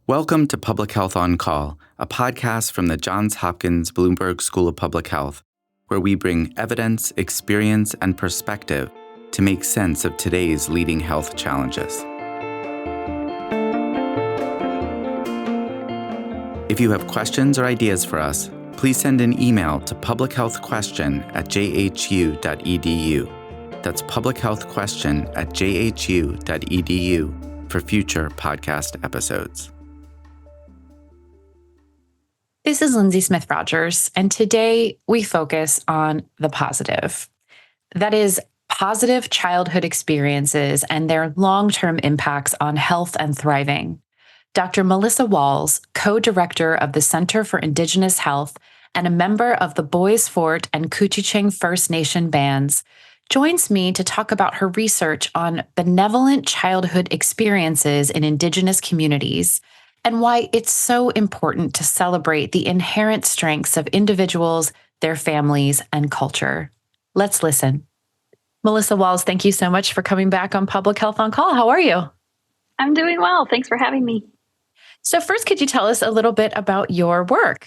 Welcome to Public Health on Call, a podcast from the Johns Hopkins Bloomberg School of Public Health, where we bring evidence, experience, and perspective to make sense of today's leading health challenges. If you have questions or ideas for us, please send an email to publichealthquestion@jhu.edu. That's publichealthquestion@jhu.edu for future podcast episodes. This is Lindsay Smith Rogers, and today we focus on the positive. That is, positive childhood experiences and their long-term impacts on health and thriving. Dr. Melissa Walls, co-director of the Center for Indigenous Health and a member of the Bois Forte and Couchiching First Nation bands, joins me to talk about her research on benevolent childhood experiences in Indigenous communities and why it's so important to celebrate the inherent strengths of individuals, their families, and culture. Let's listen. Melissa Walls, thank you so much for coming back on Public Health on Call. How are you? I'm doing well. Thanks for having me. So first, could you tell us a little bit about your work?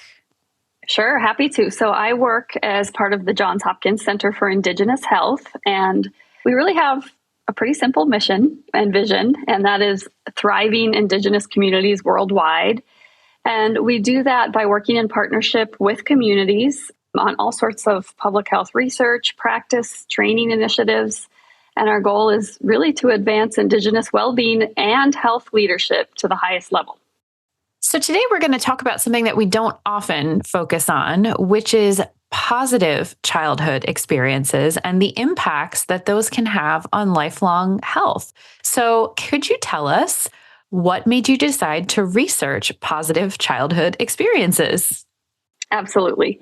Sure, happy to. So I work as part of the Johns Hopkins Center for Indigenous Health, and we really have a pretty simple mission and vision, and that is thriving Indigenous communities worldwide. And we do that by working in partnership with communities on all sorts of public health research, practice, training initiatives. And our goal is really to advance Indigenous well-being and health leadership to the highest level. So today we're going to talk about something that we don't often focus on, which is positive childhood experiences and the impacts that those can have on lifelong health. So could you tell us what made you decide to research positive childhood experiences? Absolutely.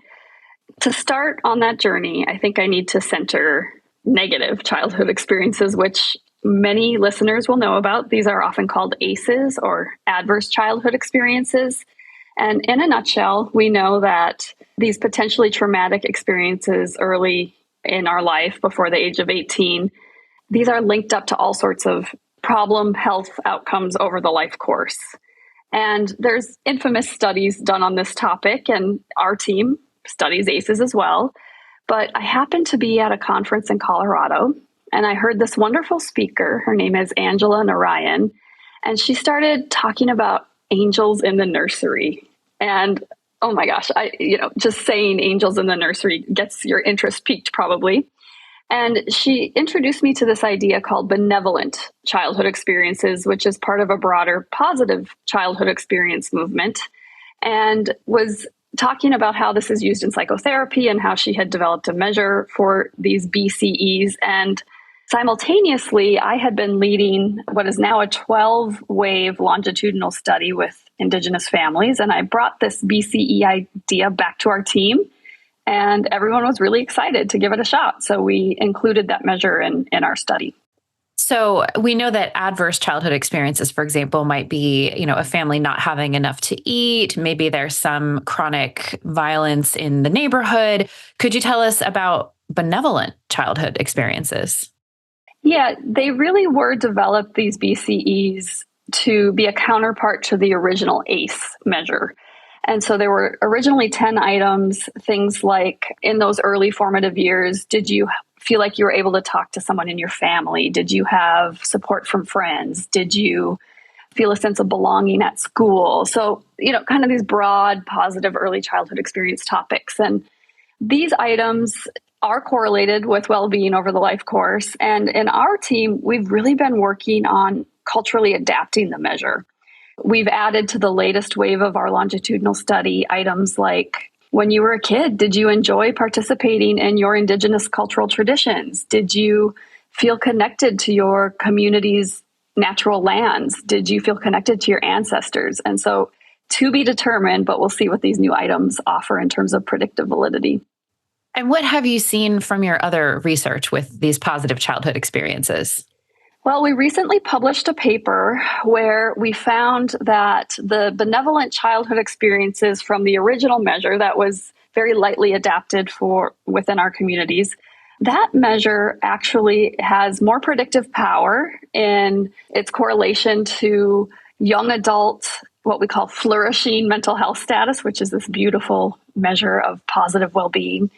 To start on that journey, I think I need to center negative childhood experiences, which many listeners will know about. These are often called ACEs, or adverse childhood experiences. And in a nutshell, we know that these potentially traumatic experiences early in our life before the age of 18, these are linked up to all sorts of problem health outcomes over the life course. And there's infamous studies done on this topic, and our team studies ACEs as well. But I happened to be at a conference in Colorado, and I heard this wonderful speaker. Her name is Angela Narayan, and she started talking about angels in the nursery. And oh my gosh, just saying angels in the nursery gets your interest piqued probably. And she introduced me to this idea called benevolent childhood experiences, which is part of a broader positive childhood experience movement, and was talking about how this is used in psychotherapy and how she had developed a measure for these BCEs. And simultaneously, I had been leading what is now a 12-wave longitudinal study with Indigenous families. And I brought this BCE idea back to our team, and everyone was really excited to give it a shot. So we included that measure in our study. So we know that adverse childhood experiences, for example, might be, a family not having enough to eat. Maybe there's some chronic violence in the neighborhood. Could you tell us about benevolent childhood experiences? Yeah, they really were developed, these BCEs, to be a counterpart to the original ACE measure. And so there were originally 10 items, things like in those early formative years, did you feel like you were able to talk to someone in your family? Did you have support from friends? Did you feel a sense of belonging at school? So, kind of these broad, positive early childhood experience topics. And these items are correlated with well-being over the life course. And in our team, we've really been working on culturally adapting the measure. We've added to the latest wave of our longitudinal study items like, when you were a kid, did you enjoy participating in your Indigenous cultural traditions? Did you feel connected to your community's natural lands? Did you feel connected to your ancestors? And so to be determined, but we'll see what these new items offer in terms of predictive validity. And what have you seen from your other research with these positive childhood experiences? Well, we recently published a paper where we found that the benevolent childhood experiences from the original measure that was very lightly adapted for within our communities, that measure actually has more predictive power in its correlation to young adult what we call flourishing mental health status, which is this beautiful measure of positive well-being,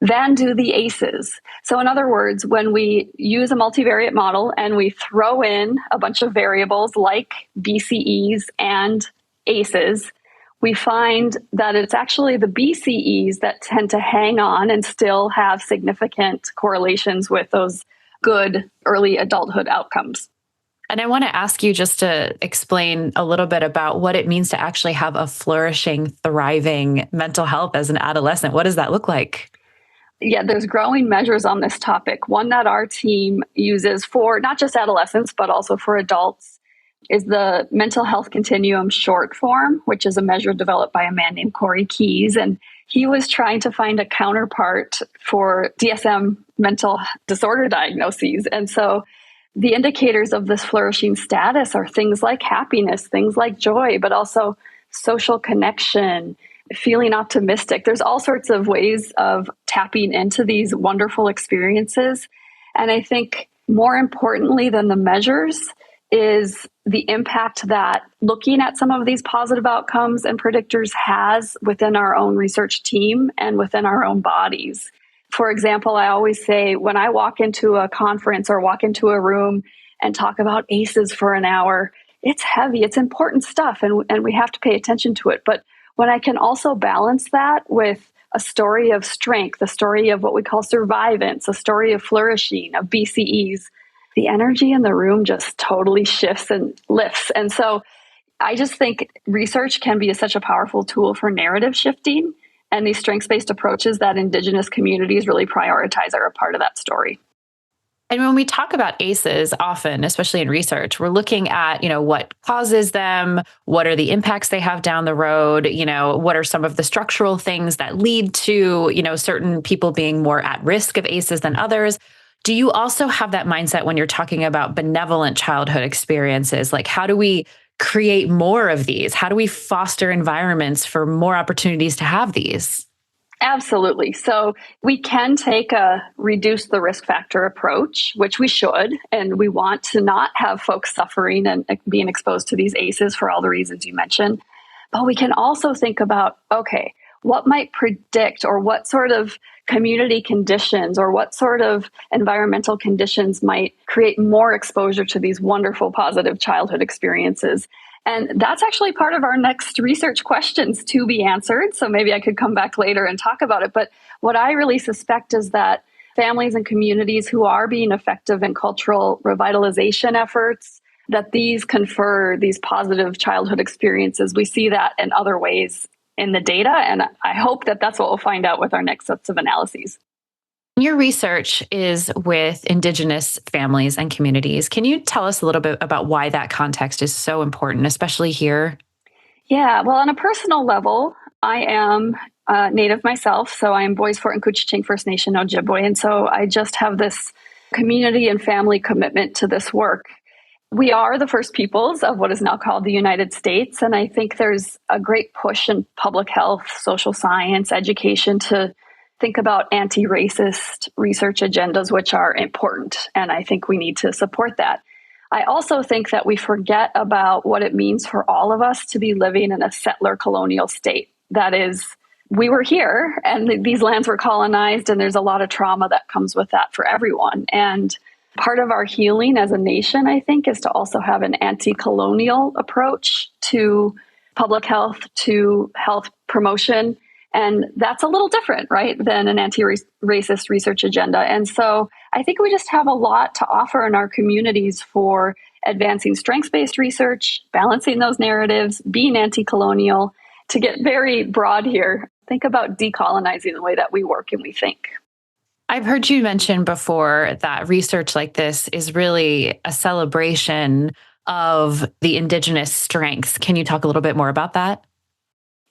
than do the ACEs. So in other words, when we use a multivariate model and we throw in a bunch of variables like BCEs and ACEs, we find that it's actually the BCEs that tend to hang on and still have significant correlations with those good early adulthood outcomes. And I want to ask you just to explain a little bit about what it means to actually have a flourishing, thriving mental health as an adolescent. What does that look like? Yeah, there's growing measures on this topic. One that our team uses for not just adolescents, but also for adults is the Mental Health Continuum short form, which is a measure developed by a man named Corey Keyes. And he was trying to find a counterpart for DSM mental disorder diagnoses. And so the indicators of this flourishing status are things like happiness, things like joy, but also social connection, feeling optimistic. There's all sorts of ways of tapping into these wonderful experiences. And I think more importantly than the measures is the impact that looking at some of these positive outcomes and predictors has within our own research team and within our own bodies. For example, I always say when I walk into a conference or walk into a room and talk about ACEs for an hour, it's heavy, it's important stuff, and we have to pay attention to it. But when I can also balance that with a story of strength, a story of what we call survivance, a story of flourishing, of BCEs, the energy in the room just totally shifts and lifts. And so I just think research can be such a powerful tool for narrative shifting. And these strengths-based approaches that Indigenous communities really prioritize are a part of that story. And when we talk about ACEs often, especially in research, we're looking at, what causes them, what are the impacts they have down the road, what are some of the structural things that lead to, certain people being more at risk of ACEs than others. Do you also have that mindset when you're talking about benevolent childhood experiences? Like, how do we create more of these? How do we foster environments for more opportunities to have these? Absolutely. So we can take a reduce the risk factor approach, which we should, and we want to not have folks suffering and being exposed to these ACEs for all the reasons you mentioned. But we can also think about, okay, what might predict or what sort of community conditions or what sort of environmental conditions might create more exposure to these wonderful positive childhood experiences. And that's actually part of our next research questions to be answered. So maybe I could come back later and talk about it. But what I really suspect is that families and communities who are being effective in cultural revitalization efforts, that these confer these positive childhood experiences. We see that in other ways in the data. And I hope that that's what we'll find out with our next sets of analyses. Your research is with Indigenous families and communities. Can you tell us a little bit about why that context is so important, especially here? Yeah, well, on a personal level, I am Native myself. So I am Bois Forte and Couchiching First Nation Ojibwe. And so I just have this community and family commitment to this work. We are the first peoples of what is now called the United States. And I think there's a great push in public health, social science, education to think about anti-racist research agendas, which are important. And I think we need to support that. I also think that we forget about what it means for all of us to be living in a settler colonial state. That is, we were here and these lands were colonized, and there's a lot of trauma that comes with that for everyone. And part of our healing as a nation, I think, is to also have an anti-colonial approach to public health, to health promotion. And that's a little different, right, than an anti-racist research agenda. And so I think we just have a lot to offer in our communities for advancing strengths-based research, balancing those narratives, being anti-colonial. To get very broad here, think about decolonizing the way that we work and we think. I've heard you mention before that research like this is really a celebration of the Indigenous strengths. Can you talk a little bit more about that?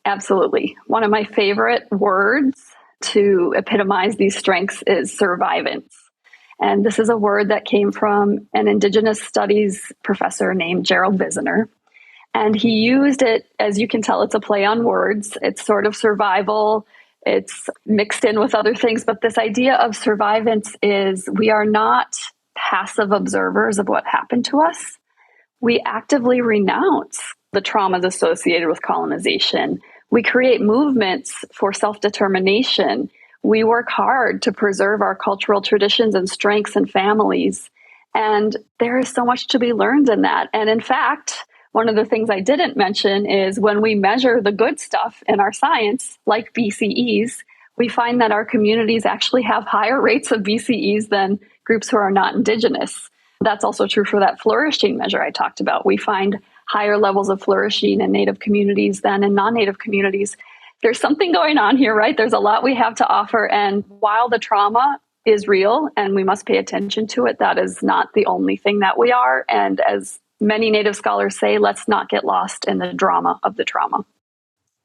Absolutely. One of my favorite words to epitomize these strengths is survivance. And this is a word that came from an Indigenous studies professor named Gerald Visner. And he used it, as you can tell, it's a play on words. It's sort of survival. It's mixed in with other things. But this idea of survivance is we are not passive observers of what happened to us. We actively renounce the traumas associated with colonization. We create movements for self-determination. We work hard to preserve our cultural traditions and strengths and families. And there is so much to be learned in that. And in fact, one of the things I didn't mention is when we measure the good stuff in our science, like BCEs, we find that our communities actually have higher rates of BCEs than groups who are not Indigenous. That's also true for that flourishing measure I talked about. We find higher levels of flourishing in Native communities than in non-Native communities. There's something going on here, right? There's a lot we have to offer. And while the trauma is real and we must pay attention to it, that is not the only thing that we are. And as many Native scholars say, let's not get lost in the drama of the trauma.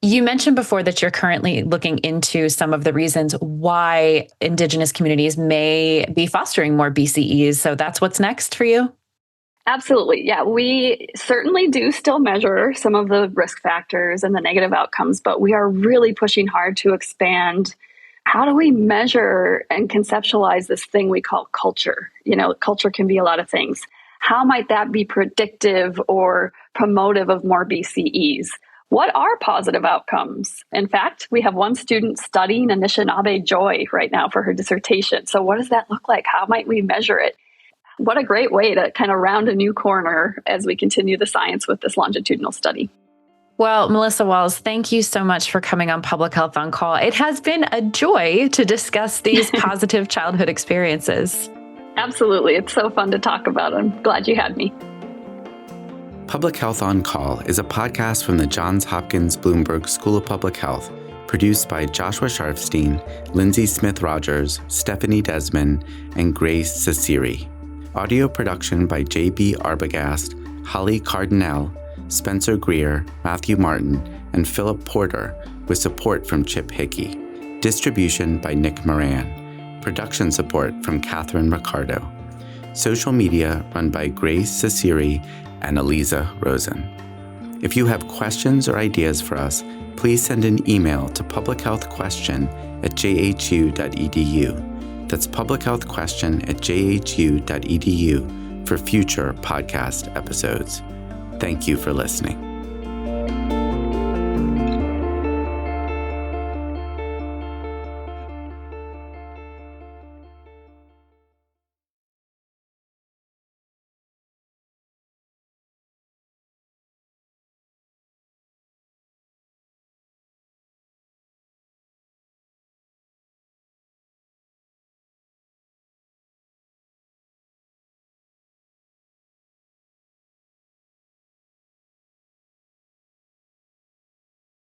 You mentioned before that you're currently looking into some of the reasons why Indigenous communities may be fostering more BCEs. So that's what's next for you? Absolutely. Yeah, we certainly do still measure some of the risk factors and the negative outcomes, but we are really pushing hard to expand. How do we measure and conceptualize this thing we call culture? Culture can be a lot of things. How might that be predictive or promotive of more BCEs? What are positive outcomes? In fact, we have one student studying Anishinaabe joy right now for her dissertation. So what does that look like? How might we measure it? What a great way to kind of round a new corner as we continue the science with this longitudinal study. Well, Melissa Walls, thank you so much for coming on Public Health on Call. It has been a joy to discuss these positive childhood experiences. Absolutely. It's so fun to talk about. I'm glad you had me. Public Health on Call is a podcast from the Johns Hopkins Bloomberg School of Public Health, produced by Joshua Sharfstein, Lindsay Smith-Rogers, Stephanie Desmond, and Grace Ceciri. Audio production by J.B. Arbogast, Holly Cardinale, Spencer Greer, Matthew Martin, and Philip Porter, with support from Chip Hickey. Distribution by Nick Moran. Production support from Catherine Ricardo. Social media run by Grace Ceciri and Eliza Rosen. If you have questions or ideas for us, please send an email to publichealthquestion@jhu.edu. That's publichealthquestion@jhu.edu for future podcast episodes. Thank you for listening.